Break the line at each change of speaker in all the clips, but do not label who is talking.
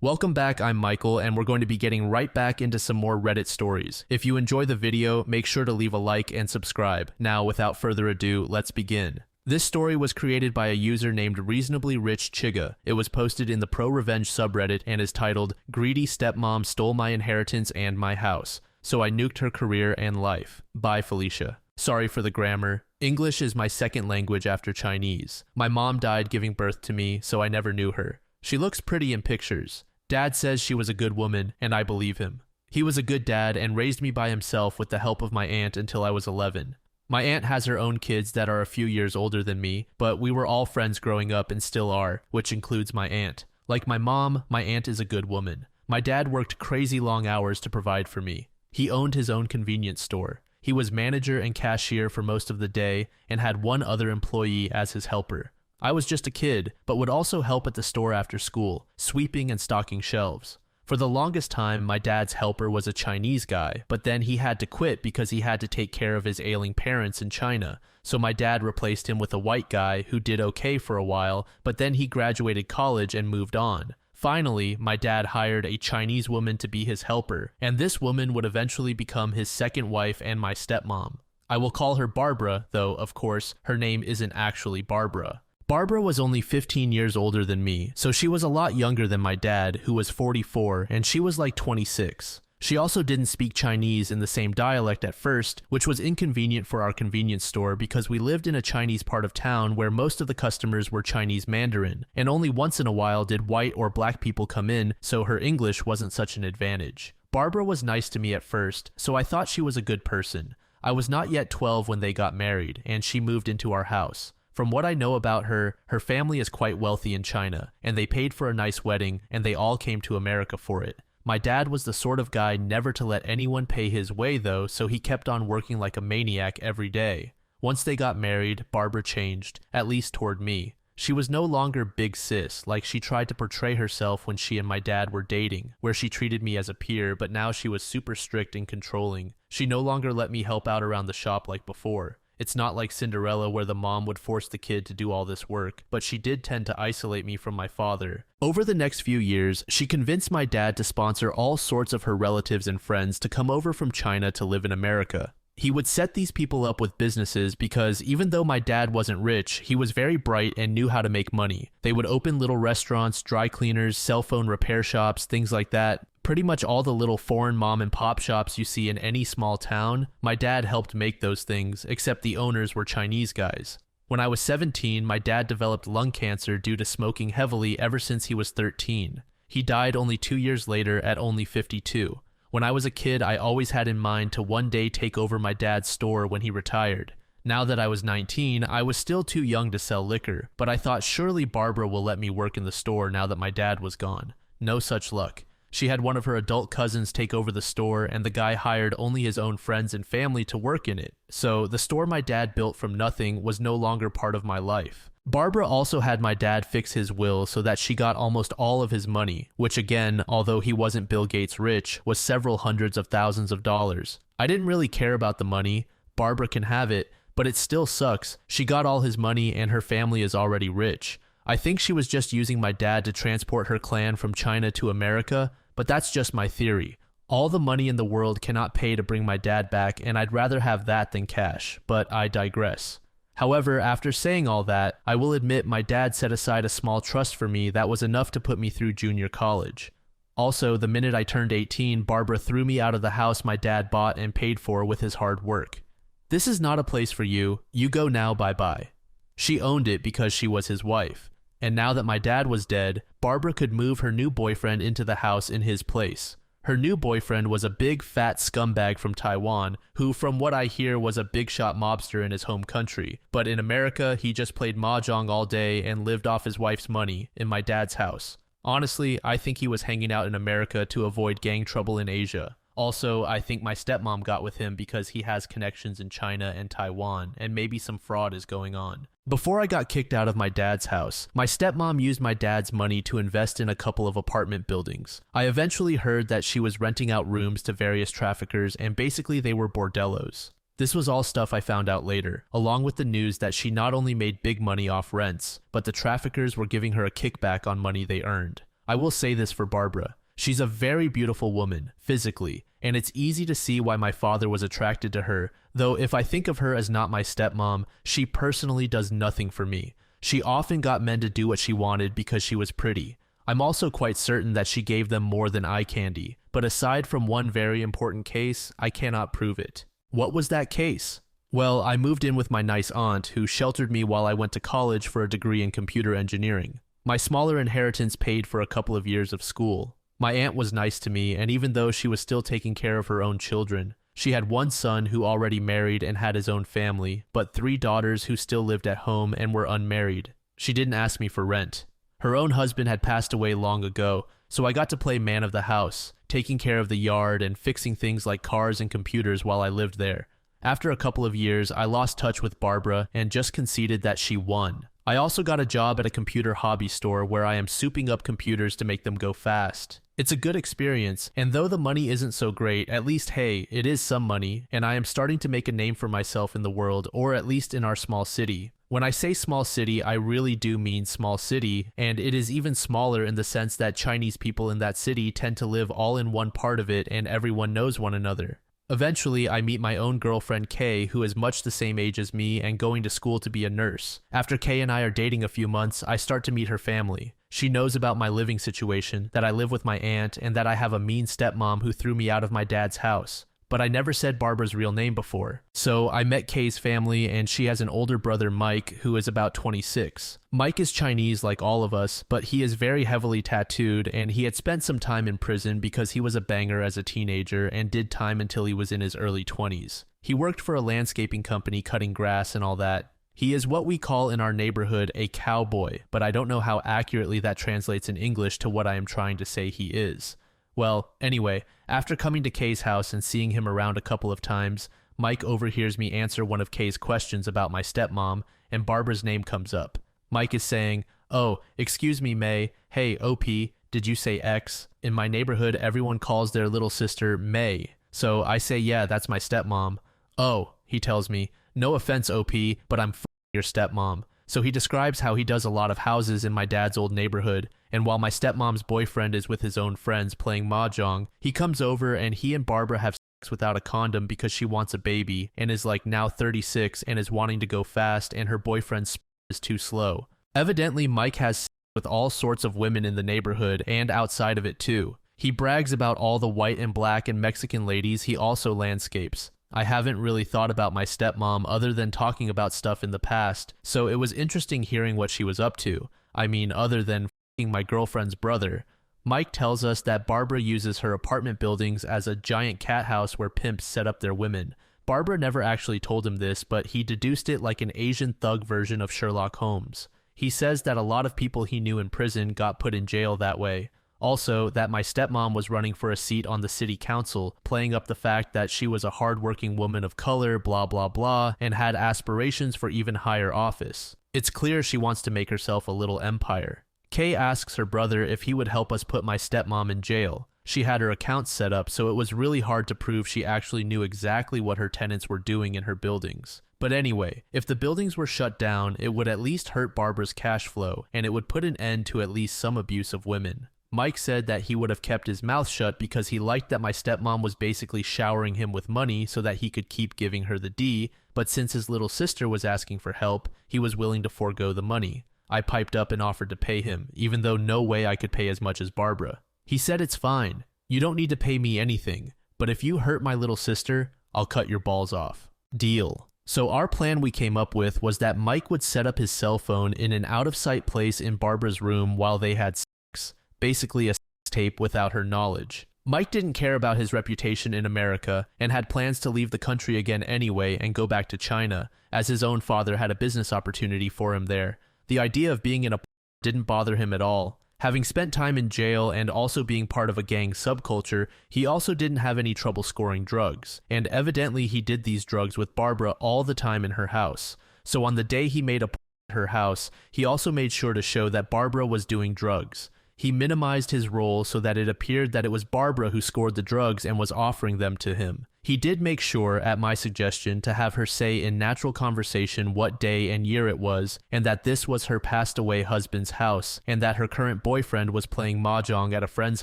Welcome back, I'm Michael, and we're going to be getting right back into some more Reddit stories. If you enjoy the video, make sure to leave a like and subscribe. Now, without further ado, let's begin. This story was created by a user named Reasonably Rich Chiga. It was posted in the Pro Revenge subreddit and is titled, "Greedy Stepmom Stole My Inheritance and My House, so I nuked her career and life. By Felicia." Sorry for the grammar. English is my second language after Chinese. My mom died giving birth to me, so I never knew her. She looks pretty in pictures. Dad says she was a good woman, and I believe him. He was a good dad and raised me by himself with the help of my aunt until I was 11. My aunt has her own kids that are a few years older than me, but we were all friends growing up and still are, which includes my aunt. Like my mom, my aunt is a good woman. My dad worked crazy long hours to provide for me. He owned his own convenience store. He was manager and cashier for most of the day and had one other employee as his helper. I was just a kid, but would also help at the store after school, sweeping and stocking shelves. For the longest time, my dad's helper was a Chinese guy, but then he had to quit because he had to take care of his ailing parents in China. So my dad replaced him with a white guy who did okay for a while, but then he graduated college and moved on. Finally, my dad hired a Chinese woman to be his helper, and this woman would eventually become his second wife and my stepmom. I will call her Barbara, though, of course, her name isn't actually Barbara. Barbara was only 15 years older than me, so she was a lot younger than my dad, who was 44, and she was like 26. She also didn't speak Chinese in the same dialect at first, which was inconvenient for our convenience store because we lived in a Chinese part of town where most of the customers were Chinese Mandarin, and only once in a while did white or black people come in, so her English wasn't such an advantage. Barbara was nice to me at first, so I thought she was a good person. I was not yet 12 when they got married, and she moved into our house. From what I know about her, her family is quite wealthy in China, and they paid for a nice wedding, and they all came to America for it. My dad was the sort of guy never to let anyone pay his way though, so he kept on working like a maniac every day. Once they got married, Barbara changed, at least toward me. She was no longer big sis, like she tried to portray herself when she and my dad were dating, where she treated me as a peer, but now she was super strict and controlling. She no longer let me help out around the shop like before. It's not like Cinderella where the mom would force the kid to do all this work, but she did tend to isolate me from my father. Over the next few years, she convinced my dad to sponsor all sorts of her relatives and friends to come over from China to live in America. He would set these people up with businesses because even though my dad wasn't rich, he was very bright and knew how to make money. They would open little restaurants, dry cleaners, cell phone repair shops, things like that. Pretty much all the little foreign mom and pop shops you see in any small town, my dad helped make those things, except the owners were Chinese guys. When I was 17, my dad developed lung cancer due to smoking heavily ever since he was 13. He died only 2 years later at only 52. When I was a kid, I always had in mind to one day take over my dad's store when he retired. Now that I was 19, I was still too young to sell liquor, but I thought surely Barbara will let me work in the store now that my dad was gone. No such luck. She had one of her adult cousins take over the store, and the guy hired only his own friends and family to work in it. So the store my dad built from nothing was no longer part of my life. Barbara also had my dad fix his will so that she got almost all of his money, which again, although he wasn't Bill Gates rich, was several hundreds of thousands of dollars. I didn't really care about the money. Barbara can have it, but it still sucks. She got all his money and her family is already rich. I think she was just using my dad to transport her clan from China to America, but that's just my theory. All the money in the world cannot pay to bring my dad back, and I'd rather have that than cash, but I digress. However, after saying all that, I will admit my dad set aside a small trust for me that was enough to put me through junior college. Also, the minute I turned 18, Barbara threw me out of the house my dad bought and paid for with his hard work. This is not a place for you. You go now, bye-bye. She owned it because she was his wife. And now that my dad was dead, Barbara could move her new boyfriend into the house in his place. Her new boyfriend was a big fat scumbag from Taiwan, who from what I hear was a big shot mobster in his home country. But in America, he just played mahjong all day and lived off his wife's money in my dad's house. Honestly, I think he was hanging out in America to avoid gang trouble in Asia. Also, I think my stepmom got with him because he has connections in China and Taiwan, and maybe some fraud is going on. Before I got kicked out of my dad's house, my stepmom used my dad's money to invest in a couple of apartment buildings. I eventually heard that she was renting out rooms to various traffickers, and basically they were bordellos. This was all stuff I found out later, along with the news that she not only made big money off rents, but the traffickers were giving her a kickback on money they earned. I will say this for Barbara. She's a very beautiful woman, physically, and it's easy to see why my father was attracted to her, though if I think of her as not my stepmom, she personally does nothing for me. She often got men to do what she wanted because she was pretty. I'm also quite certain that she gave them more than eye candy, but aside from one very important case, I cannot prove it. What was that case? Well, I moved in with my nice aunt, who sheltered me while I went to college for a degree in computer engineering. My smaller inheritance paid for a couple of years of school. My aunt was nice to me, and even though she was still taking care of her own children, she had one son who already married and had his own family, but 3 daughters who still lived at home and were unmarried. She didn't ask me for rent. Her own husband had passed away long ago, so I got to play man of the house, taking care of the yard and fixing things like cars and computers while I lived there. After a couple of years, I lost touch with Barbara and just conceded that she won. I also got a job at a computer hobby store where I am souping up computers to make them go fast. It's a good experience, and though the money isn't so great, at least hey, it is some money, and I am starting to make a name for myself in the world, or at least in our small city. When I say small city, I really do mean small city, and it is even smaller in the sense that Chinese people in that city tend to live all in one part of it and everyone knows one another. Eventually, I meet my own girlfriend Kay, who is much the same age as me and going to school to be a nurse. After Kay and I are dating a few months, I start to meet her family. She knows about my living situation, that I live with my aunt, and that I have a mean stepmom who threw me out of my dad's house. But I never said Barbara's real name before. So I met Kay's family, and she has an older brother, Mike, who is about 26. Mike is Chinese like all of us, but he is very heavily tattooed, and he had spent some time in prison because he was a banger as a teenager and did time until he was in his early 20s. He worked for a landscaping company cutting grass and all that. He is what we call in our neighborhood a cowboy, but I don't know how accurately that translates in English to what I am trying to say he is. Well, anyway, after coming to Kay's house and seeing him around a couple of times, Mike overhears me answer one of Kay's questions about my stepmom, and Barbara's name comes up. Mike is saying, "Oh, excuse me, May. Hey, OP, did you say X? In my neighborhood, everyone calls their little sister May." So I say, "Yeah, that's my stepmom." "Oh," he tells me, "no offense, OP, but I'm your stepmom." So he describes how he does a lot of houses in my dad's old neighborhood, and while my stepmom's boyfriend is with his own friends playing mahjong, he comes over and he and Barbara have sex without a condom because she wants a baby and is like now 36 and is wanting to go fast and her boyfriend's is too slow. Evidently, Mike has sex with all sorts of women in the neighborhood and outside of it too. He brags about all the white and black and Mexican ladies he also landscapes. I haven't really thought about my stepmom other than talking about stuff in the past, so it was interesting hearing what she was up to. I mean, other than f***ing my girlfriend's brother. Mike tells us that Barbara uses her apartment buildings as a giant cat house where pimps set up their women. Barbara never actually told him this, but he deduced it like an Asian thug version of Sherlock Holmes. He says that a lot of people he knew in prison got put in jail that way. Also, that my stepmom was running for a seat on the city council, playing up the fact that she was a hardworking woman of color, blah blah blah, and had aspirations for even higher office. It's clear she wants to make herself a little empire. Kay asks her brother if he would help us put my stepmom in jail. She had her accounts set up, so it was really hard to prove she actually knew exactly what her tenants were doing in her buildings. But anyway, if the buildings were shut down, it would at least hurt Barbara's cash flow, and it would put an end to at least some abuse of women. Mike said that he would have kept his mouth shut because he liked that my stepmom was basically showering him with money so that he could keep giving her the D, but since his little sister was asking for help, he was willing to forego the money. I piped up and offered to pay him, even though no way I could pay as much as Barbara. He said it's fine. You don't need to pay me anything, but if you hurt my little sister, I'll cut your balls off. Deal. So our plan we came up with was that Mike would set up his cell phone in an out-of-sight place in Barbara's room while they had sex. Basically a sex tape without her knowledge. Mike didn't care about his reputation in America and had plans to leave the country again anyway and go back to China, as his own father had a business opportunity for him there. The idea of being in a didn't bother him at all. Having spent time in jail and also being part of a gang subculture, he also didn't have any trouble scoring drugs, and evidently he did these drugs with Barbara all the time in her house. So on the day he made a at her house, he also made sure to show that Barbara was doing drugs. He minimized his role so that it appeared that it was Barbara who scored the drugs and was offering them to him. He did make sure, at my suggestion, to have her say in natural conversation what day and year it was, and that this was her passed-away husband's house, and that her current boyfriend was playing mahjong at a friend's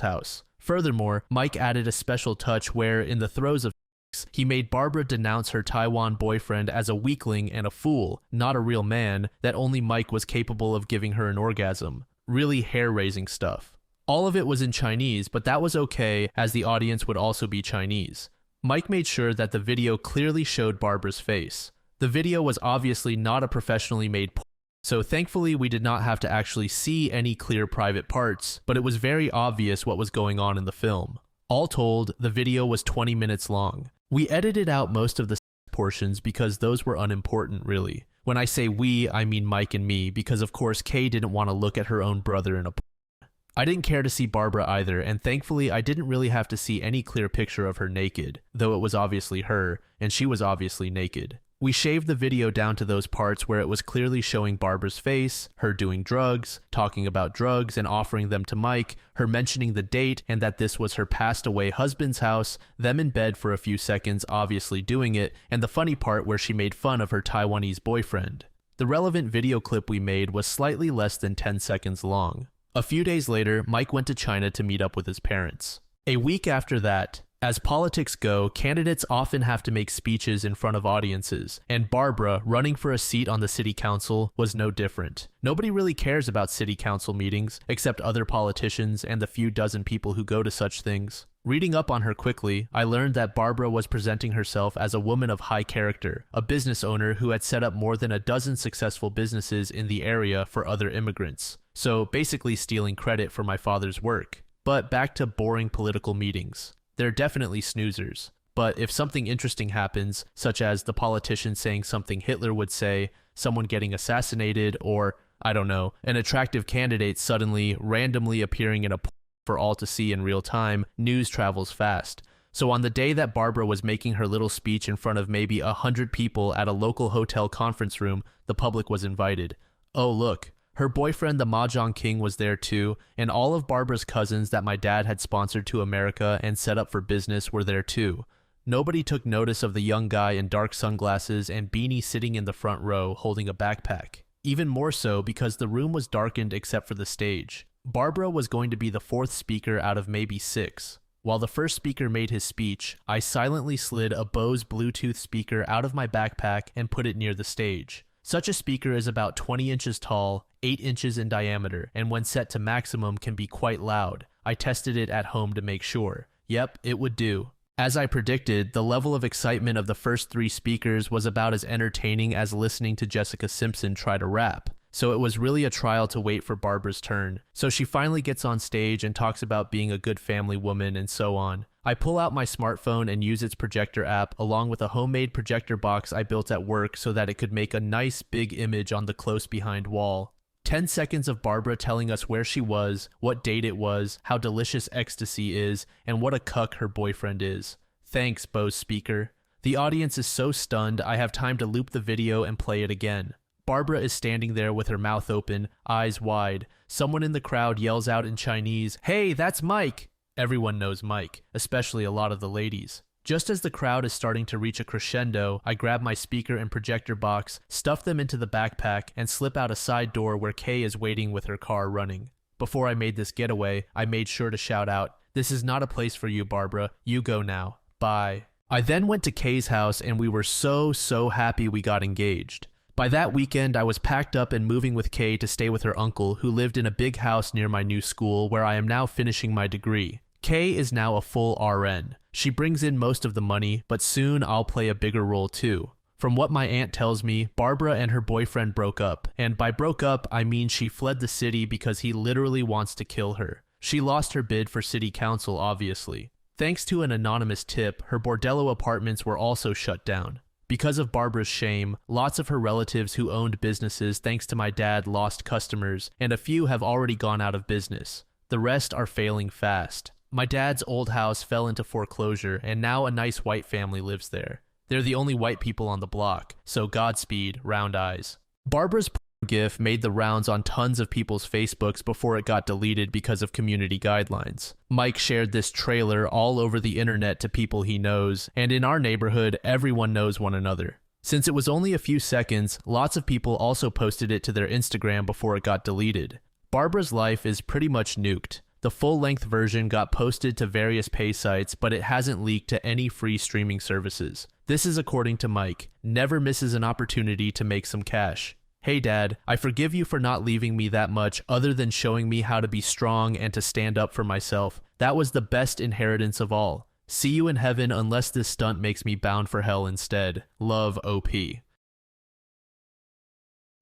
house. Furthermore, Mike added a special touch where, in the throes of sex, he made Barbara denounce her Taiwan boyfriend as a weakling and a fool, not a real man, that only Mike was capable of giving her an orgasm. Really hair-raising stuff. All of it was in Chinese, but that was okay, as the audience would also be Chinese. Mike made sure that the video clearly showed Barbara's face. The video was obviously not a professionally made porn, so thankfully we did not have to actually see any clear private parts, but it was very obvious what was going on in the film. All told, the video was 20 minutes long. We edited out most of the portions because those were unimportant, really. When I say we, I mean Mike and me, because of course Kay didn't want to look at her own brother in a porn. I didn't care to see Barbara either, and thankfully I didn't really have to see any clear picture of her naked, though it was obviously her, and she was obviously naked. We shaved the video down to those parts where it was clearly showing Barbara's face, her doing drugs, talking about drugs and offering them to Mike, her mentioning the date and that this was her passed away husband's house, them in bed for a few seconds obviously doing it, and the funny part where she made fun of her Taiwanese boyfriend. The relevant video clip we made was slightly less than 10 seconds long. A few days later, Mike went to China to meet up with his parents. A week after that, as politics go, candidates often have to make speeches in front of audiences, and Barbara, running for a seat on the city council, was no different. Nobody really cares about city council meetings, except other politicians and the few dozen people who go to such things. Reading up on her quickly, I learned that Barbara was presenting herself as a woman of high character, a business owner who had set up more than a dozen successful businesses in the area for other immigrants. So basically stealing credit for my father's work. But back to boring political meetings. They're definitely snoozers. But if something interesting happens, such as the politician saying something Hitler would say, someone getting assassinated, or, I don't know, an attractive candidate suddenly, randomly appearing in a poll for all to see in real time, news travels fast. So on the day that Barbara was making her little speech in front of maybe 100 people at a local hotel conference room, the public was invited. Oh look. Her boyfriend, the Mahjong King, was there too, and all of Barbara's cousins that my dad had sponsored to America and set up for business were there too. Nobody took notice of the young guy in dark sunglasses and beanie sitting in the front row holding a backpack. Even more so because the room was darkened except for the stage. Barbara was going to be the fourth speaker out of maybe 6. While the first speaker made his speech, I silently slid a Bose Bluetooth speaker out of my backpack and put it near the stage. Such a speaker is about 20 inches tall, 8 inches in diameter, and when set to maximum can be quite loud. I tested it at home to make sure. Yep, it would do. As I predicted, the level of excitement of the first 3 speakers was about as entertaining as listening to Jessica Simpson try to rap. So it was really a trial to wait for Barbara's turn. So she finally gets on stage and talks about being a good family woman and so on. I pull out my smartphone and use its projector app along with a homemade projector box I built at work so that it could make a nice big image on the close behind wall. 10 seconds of Barbara telling us where she was, what date it was, how delicious ecstasy is, and what a cuck her boyfriend is. Thanks, Bose speaker. The audience is so stunned I have time to loop the video and play it again. Barbara is standing there with her mouth open, eyes wide. Someone in the crowd yells out in Chinese, "Hey, that's Mike!" Everyone knows Mike, especially a lot of the ladies. Just as the crowd is starting to reach a crescendo, I grab my speaker and projector box, stuff them into the backpack, and slip out a side door where Kay is waiting with her car running. Before I made this getaway, I made sure to shout out, "This is not a place for you, Barbara. You go now. Bye." I then went to Kay's house and we were so happy we got engaged. By that weekend, I was packed up and moving with Kay to stay with her uncle, who lived in a big house near my new school where I am now finishing my degree. Kay is now a full RN. She brings in most of the money, but soon I'll play a bigger role too. From what my aunt tells me, Barbara and her boyfriend broke up, and by broke up, I mean she fled the city because he literally wants to kill her. She lost her bid for city council, obviously. Thanks to an anonymous tip, her bordello apartments were also shut down. Because of Barbara's shame, lots of her relatives who owned businesses thanks to my dad lost customers, and a few have already gone out of business. The rest are failing fast. My dad's old house fell into foreclosure, and now a nice white family lives there. They're the only white people on the block, so Godspeed, round eyes. Barbara's GIF made the rounds on tons of people's Facebooks before it got deleted because of community guidelines. Mike shared this trailer all over the internet to people he knows, and in our neighborhood, everyone knows one another. Since it was only a few seconds, lots of people also posted it to their Instagram before it got deleted. Barbara's life is pretty much nuked. The full-length version got posted to various pay sites, but it hasn't leaked to any free streaming services. This is according to Mike. Never misses an opportunity to make some cash. Hey Dad, I forgive you for not leaving me that much other than showing me how to be strong and to stand up for myself. That was the best inheritance of all. See you in heaven unless this stunt makes me bound for hell instead. Love, OP.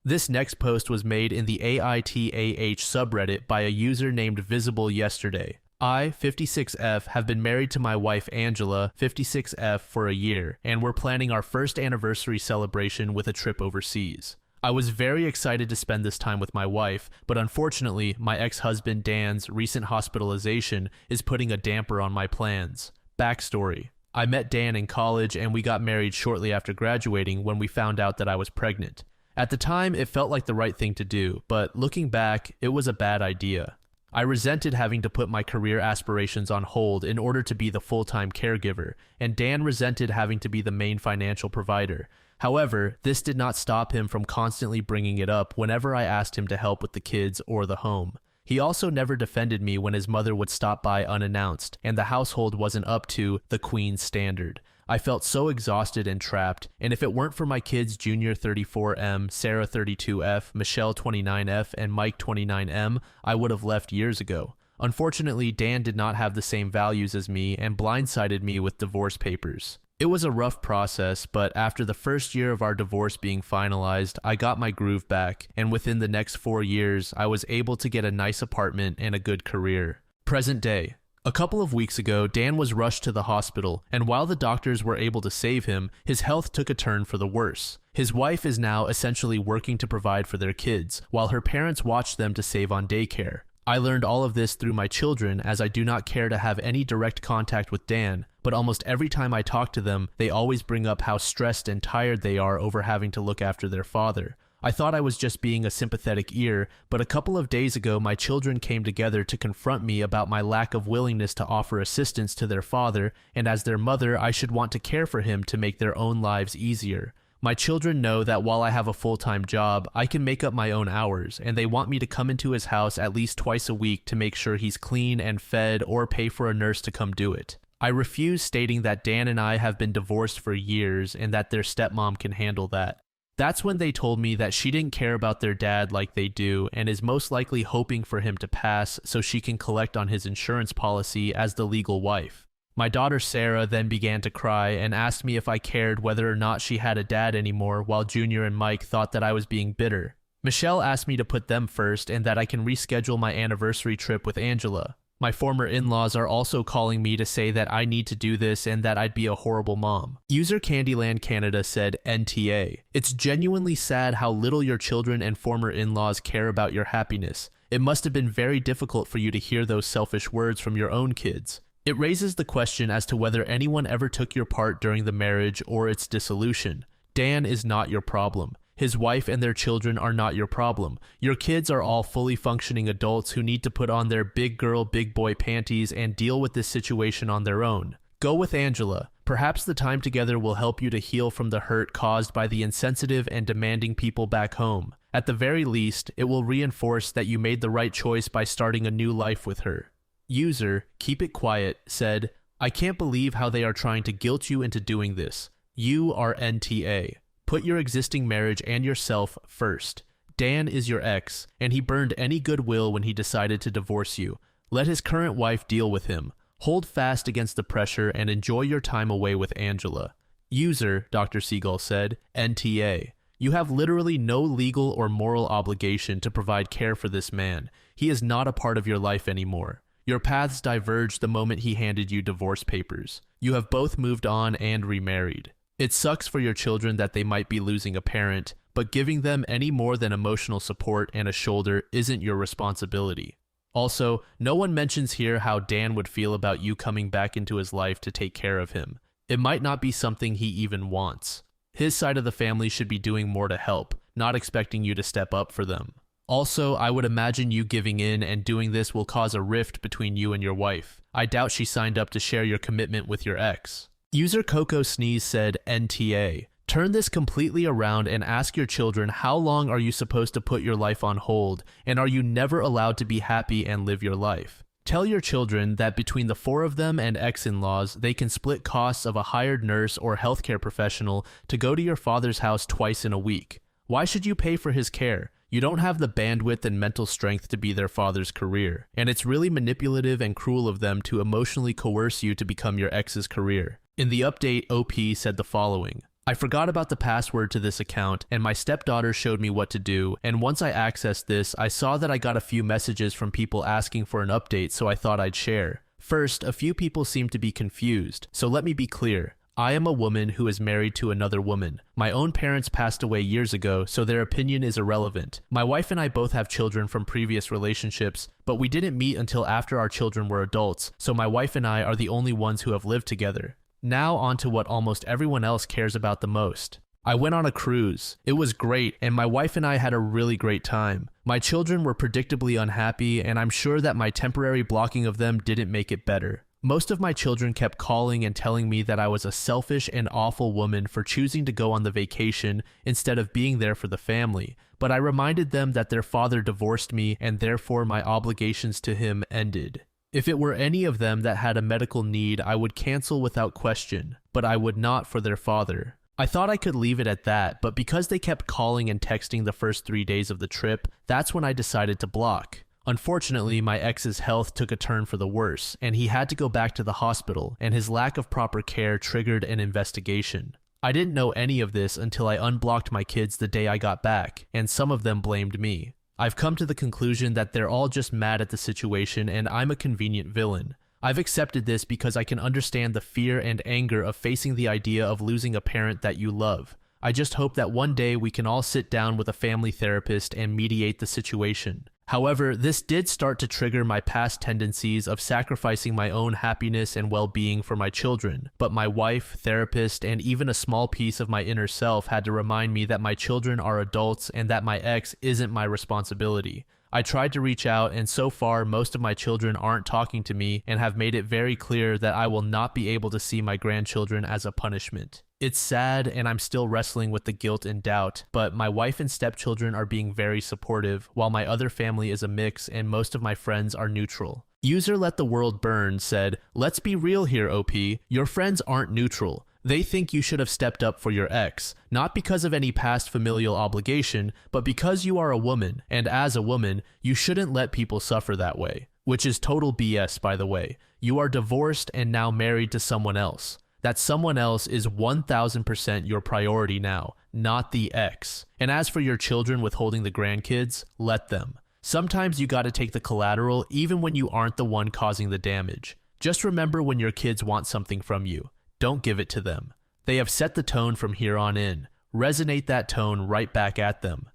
This next post was made in the AITAH subreddit by a user named Visible Yesterday. I, 56F, have been married to my wife Angela, 56F, for a year, and we're planning our first anniversary celebration with a trip overseas. I was very excited to spend this time with my wife, but unfortunately, my ex-husband Dan's recent hospitalization is putting a damper on my plans. Backstory. I met Dan in college and we got married shortly after graduating when we found out that I was pregnant. At the time, it felt like the right thing to do, but looking back, it was a bad idea. I resented having to put my career aspirations on hold in order to be the full-time caregiver, and Dan resented having to be the main financial provider. However, this did not stop him from constantly bringing it up whenever I asked him to help with the kids or the home. He also never defended me when his mother would stop by unannounced, and the household wasn't up to the Queen's standard. I felt so exhausted and trapped, and if it weren't for my kids Junior 34M, Sarah 32F, Michelle 29F, and Mike 29M, I would have left years ago. Unfortunately, Dan did not have the same values as me and blindsided me with divorce papers. It was a rough process, but after the first year of our divorce being finalized, I got my groove back, and within the next 4 years, I was able to get a nice apartment and a good career. Present day. A couple of weeks ago, Dan was rushed to the hospital, and while the doctors were able to save him, his health took a turn for the worse. His wife is now essentially working to provide for their kids, while her parents watch them to save on daycare. I learned all of this through my children as I do not care to have any direct contact with Dan, but almost every time I talk to them, they always bring up how stressed and tired they are over having to look after their father. I thought I was just being a sympathetic ear, but a couple of days ago my children came together to confront me about my lack of willingness to offer assistance to their father, and as their mother I should want to care for him to make their own lives easier. My children know that while I have a full-time job, I can make up my own hours, and they want me to come into his house at least twice a week to make sure he's clean and fed or pay for a nurse to come do it. I refuse, stating that Dan and I have been divorced for years and that their stepmom can handle that. That's when they told me that she didn't care about their dad like they do and is most likely hoping for him to pass so she can collect on his insurance policy as the legal wife. My daughter Sarah then began to cry and asked me if I cared whether or not she had a dad anymore, while Junior and Mike thought that I was being bitter. Michelle asked me to put them first and that I can reschedule my anniversary trip with Angela. My former in-laws are also calling me to say that I need to do this and that I'd be a horrible mom. User Candyland Canada said NTA. It's genuinely sad how little your children and former in-laws care about your happiness. It must have been very difficult for you to hear those selfish words from your own kids. It raises the question as to whether anyone ever took your part during the marriage or its dissolution. Dan is not your problem. His wife and their children are not your problem. Your kids are all fully functioning adults who need to put on their big girl, big boy panties and deal with this situation on their own. Go with Angela. Perhaps the time together will help you to heal from the hurt caused by the insensitive and demanding people back home. At the very least, it will reinforce that you made the right choice by starting a new life with her. User, Keep It Quiet, said, I can't believe how they are trying to guilt you into doing this. You are NTA. Put your existing marriage and yourself first. Dan is your ex, and he burned any goodwill when he decided to divorce you. Let his current wife deal with him. Hold fast against the pressure and enjoy your time away with Angela. User, Dr. Seagull said, NTA. You have literally no legal or moral obligation to provide care for this man. He is not a part of your life anymore. Your paths diverged the moment he handed you divorce papers. You have both moved on and remarried. It sucks for your children that they might be losing a parent, but giving them any more than emotional support and a shoulder isn't your responsibility. Also, no one mentions here how Dan would feel about you coming back into his life to take care of him. It might not be something he even wants. His side of the family should be doing more to help, not expecting you to step up for them. Also, I would imagine you giving in and doing this will cause a rift between you and your wife. I doubt she signed up to share your commitment with your ex. User Coco Sneeze said NTA. Turn this completely around and ask your children how long are you supposed to put your life on hold, and are you never allowed to be happy and live your life? Tell your children that between the 4 of them and ex-in-laws, they can split costs of a hired nurse or healthcare professional to go to your father's house twice in a week. Why should you pay for his care? You don't have the bandwidth and mental strength to be their father's career, and it's really manipulative and cruel of them to emotionally coerce you to become your ex's career. In the update, OP said the following. I forgot about the password to this account, and my stepdaughter showed me what to do, and once I accessed this, I saw that I got a few messages from people asking for an update, so I thought I'd share. First, a few people seem to be confused, so let me be clear. I am a woman who is married to another woman. My own parents passed away years ago, so their opinion is irrelevant. My wife and I both have children from previous relationships, but we didn't meet until after our children were adults, so my wife and I are the only ones who have lived together. Now on to what almost everyone else cares about the most. I went on a cruise. It was great, and my wife and I had a really great time. My children were predictably unhappy, and I'm sure that my temporary blocking of them didn't make it better. Most of my children kept calling and telling me that I was a selfish and awful woman for choosing to go on the vacation instead of being there for the family, but I reminded them that their father divorced me and therefore my obligations to him ended. If it were any of them that had a medical need, I would cancel without question, but I would not for their father. I thought I could leave it at that, but because they kept calling and texting the first 3 days of the trip, that's when I decided to block. Unfortunately, my ex's health took a turn for the worse, and he had to go back to the hospital, and his lack of proper care triggered an investigation. I didn't know any of this until I unblocked my kids the day I got back, and some of them blamed me. I've come to the conclusion that they're all just mad at the situation and I'm a convenient villain. I've accepted this because I can understand the fear and anger of facing the idea of losing a parent that you love. I just hope that one day we can all sit down with a family therapist and mediate the situation. However, this did start to trigger my past tendencies of sacrificing my own happiness and well-being for my children, but my wife, therapist, and even a small piece of my inner self had to remind me that my children are adults and that my ex isn't my responsibility. I tried to reach out, and so far most of my children aren't talking to me and have made it very clear that I will not be able to see my grandchildren as a punishment. It's sad and I'm still wrestling with the guilt and doubt, but my wife and stepchildren are being very supportive, while my other family is a mix and most of my friends are neutral. User Let the World Burn said, "Let's be real here, OP. Your friends aren't neutral. They think you should have stepped up for your ex, not because of any past familial obligation, but because you are a woman, and as a woman, you shouldn't let people suffer that way." Which is total BS, by the way. You are divorced and now married to someone else. That someone else is 1000% your priority now, not the ex. And as for your children withholding the grandkids, let them. Sometimes you gotta take the collateral even when you aren't the one causing the damage. Just remember when your kids want something from you. Don't give it to them. They have set the tone from here on in. Resonate that tone right back at them.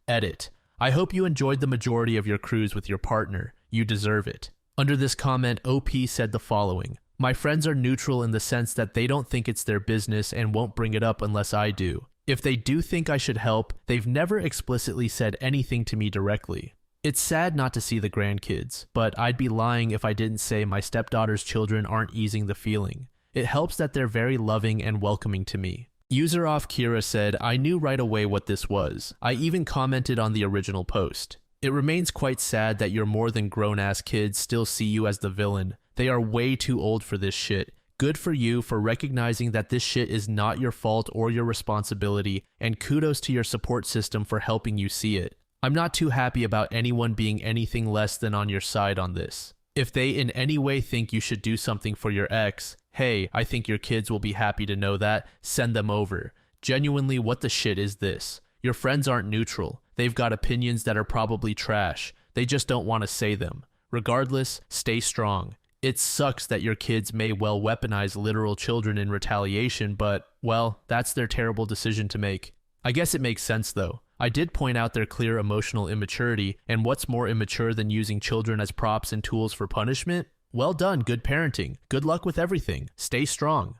Edit. I hope you enjoyed the majority of your cruise with your partner. You deserve it. Under this comment, OP said the following. My friends are neutral in the sense that they don't think it's their business and won't bring it up unless I do. If they do think I should help, they've never explicitly said anything to me directly. It's sad not to see the grandkids, but I'd be lying if I didn't say my stepdaughter's children aren't easing the feeling. It helps that they're very loving and welcoming to me. User Off Kira said, I knew right away what this was. I even commented on the original post. It remains quite sad that your more than grown-ass kids still see you as the villain. They are way too old for this shit. Good for you for recognizing that this shit is not your fault or your responsibility, and kudos to your support system for helping you see it. I'm not too happy about anyone being anything less than on your side on this. If they in any way think you should do something for your ex, hey, I think your kids will be happy to know that, send them over. Genuinely, what the shit is this? Your friends aren't neutral. They've got opinions that are probably trash. They just don't want to say them. Regardless, stay strong. It sucks that your kids may well weaponize literal children in retaliation, but, well, that's their terrible decision to make. I guess it makes sense though. I did point out their clear emotional immaturity, and what's more immature than using children as props and tools for punishment? Well done, good parenting. Good luck with everything. Stay strong.